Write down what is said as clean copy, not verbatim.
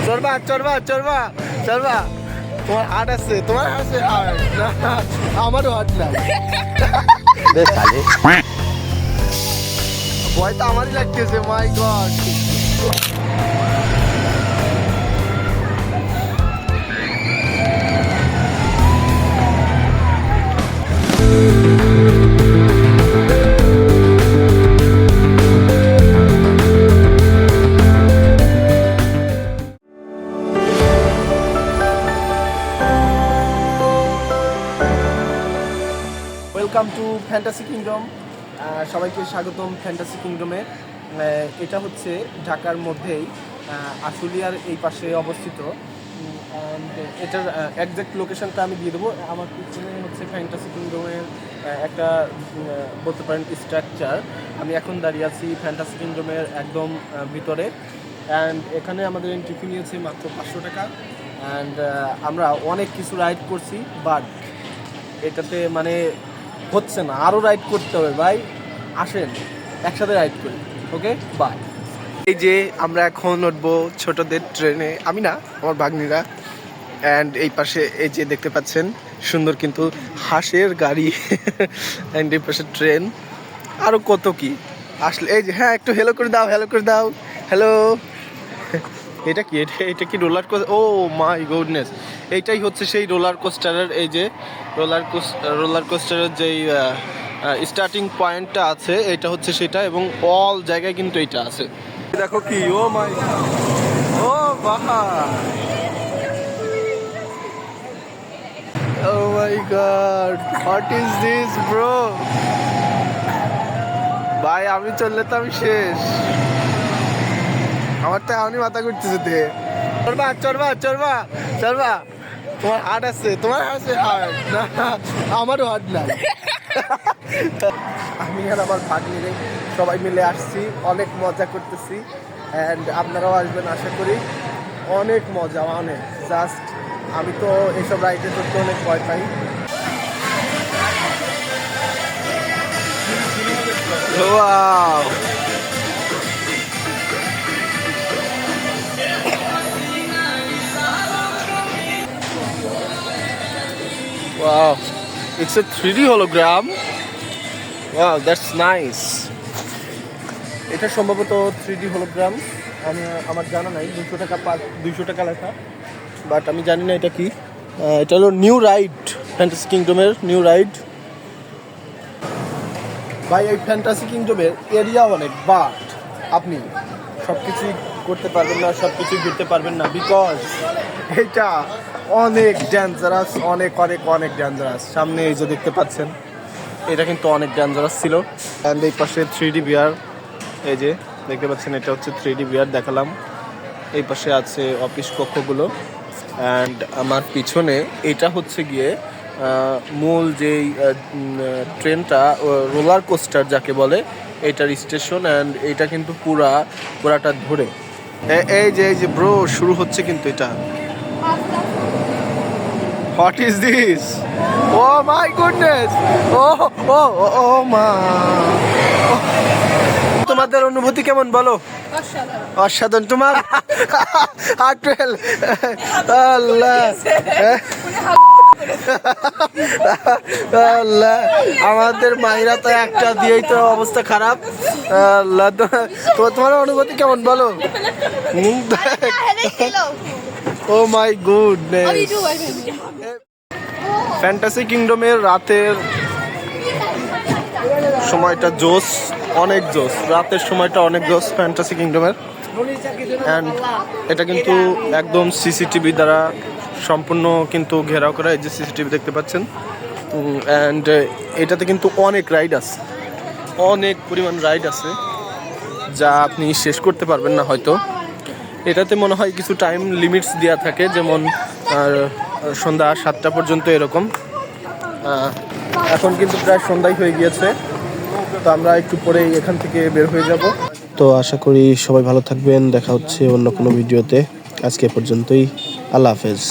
চড়বা চড়বা চড়বা চড়বা তোমার হাট আছে, তোমার আছে হাট না, আমারও হাট নাই। ভয় তো আমারই লাগতেছে, my God. Welcome to Fantasy Kingdom. সবাইকে স্বাগতম ফ্যান্টাসি কিংডমে। এটা হচ্ছে ঢাকার মধ্যেই আশুলিয়ার এই পাশে অবস্থিত। অ্যান্ড এটার একজ্যাক্ট লোকেশনটা আমি দিয়ে দেবো। আমার পিছনে হচ্ছে ফ্যান্টাসি কিংডমের একটা বলতে পারেন স্ট্রাকচার। আমি এখন দাঁড়িয়ে আছি ফ্যান্টাসি কিংডমের একদম ভিতরে। অ্যান্ড এখানে আমাদের এন্ট্রি ফি নিয়েছে মাত্র 500 টাকা। অ্যান্ড আমরা অনেক কিছু রাইড করছি, বাট এটাতে মানে হচ্ছে না, আরও রাইড করতে হবে ভাই। আসেন একসাথে রাইড করি, ওকে বাই। এই যে আমরা এখন উঠবো ছোটদের ট্রেনে, আমি না, আমার ভাগ্নিরা। অ্যান্ড এই পাশে এই যে দেখতে পাচ্ছেন সুন্দর কিন্তু হাঁসের গাড়ি। অ্যান্ড এই পাশে ট্রেন, আরও কত কি আসলে। এই যে হ্যাঁ, একটু হেলো করে দাও, হেলো করে দাও, হ্যালো। এটা কি, এটা কি roller coaster? Oh my goodness, এইটাই হচ্ছে সেই রোলার কোস্টারের, এই যে রোলার কোস্টারের যেই স্টার্টিং পয়েন্টটা আছে, এটা হচ্ছে সেটা। এবং অল জায়গায় কিন্তু এটা আছে। দেখো কি, ও মাই, ও বাবা, oh my God, what is this bro? ভাই আমি চললে তো আমি শেষ, আমার তো এমনই মাথা ঘুরতেছে দে। চড়বা চড়বা চড়বা চড়বা তোমার হাট আছে, তোমার আছে হাট না, আমারও হাট নাই। আমি আর আমার ভাগ্নিরে সবাই মিলে আসছি, অনেক মজা করতেছি। অ্যান্ড আপনারাও আসবেন আশা করি। অনেক মজা, অনেক জাস্ট। আমি তো এইসব রাইডে করতে অনেক ভয় পাই। Wow, wow, it's a 3D hologram. Wow, that's nice. এটা সম্ভবত 3D hologram, আমার জানা নাই। 200 টাকা লেখা, বাট আমি জানি না এটা কি। এটা হলো নিউ রাইড, ফ্যান্টাসি কিংডমের নিউ রাইড। ভাই এই ফ্যান্টাসি কিংডমের এরিয়া অনেক, বাট আপনি সব কিছুই করতে পারবেন না, সব কিছুই ঘুরতে পারবেন না, বিকজ এটা অনেক ডেঞ্জারাস, অনেক অনেক অনেক ডেঞ্জারাস। সামনে এই যে দেখতে পাচ্ছেন, এটা কিন্তু অনেক ডেঞ্জারাস ছিল। অ্যান্ড এই পাশে 3D বিয়ার, এই যে দেখতে পাচ্ছেন, এটা হচ্ছে 3D বিয়ার দেখালাম। এই পাশে আছে অফিস কক্ষগুলো। অ্যান্ড আমার পিছনে এটা হচ্ছে গিয়ে মূল যেই ট্রেনটা, রোলার কোস্টার যাকে বলে, এটার স্টেশন। অ্যান্ড এটা কিন্তু পুরাটা ধরে এই যে ব্রো শুরু হচ্ছে কিন্তু এটা। What is this? Oh my goodness! Oh মা! তোমাদের অনুভূতি কেমন বলো? অসাধারণ। তোমার আক্রেল, আল্লাহ আল্লাহ, আমাদের মাইরা তো একটা দিয়েই তো অবস্থা খারাপ। আল্লাহ, তোমার অনুভূতি কেমন বলো? ও মাই গুডনেস। ফ্যান্টাসি কিংডমের রাতের সময়টা জোস, অনেক জোস। রাতের সময়টা অনেক জোস ফ্যান্টাসি কিংডমের। অ্যান্ড এটা কিন্তু একদম সিসিটিভি দ্বারা সম্পূর্ণ কিন্তু ঘেরাও করা। এই যে সিসিটিভি দেখতে পাচ্ছেন। অ্যান্ড এটাতে কিন্তু অনেক রাইড আছে, অনেক পরিমাণ রাইড আছে, যা আপনি শেষ করতে পারবেন না হয়তো। এটাতে মনে হয় কিছু টাইম লিমিটস দেওয়া থাকে, যেমন সন্ধ্যা 7টা পর্যন্ত এরকম। এখন কিন্তু প্রায় সন্ধ্যায় হয়ে গিয়েছে, তো আমরা একটু পরেই এখান থেকে বের হয়ে যাব। তো আশা করি সবাই ভালো থাকবেন, দেখা হচ্ছে অন্য কোনো ভিডিওতে। আজকে পর্যন্তই, আল্লাহ হাফেজ।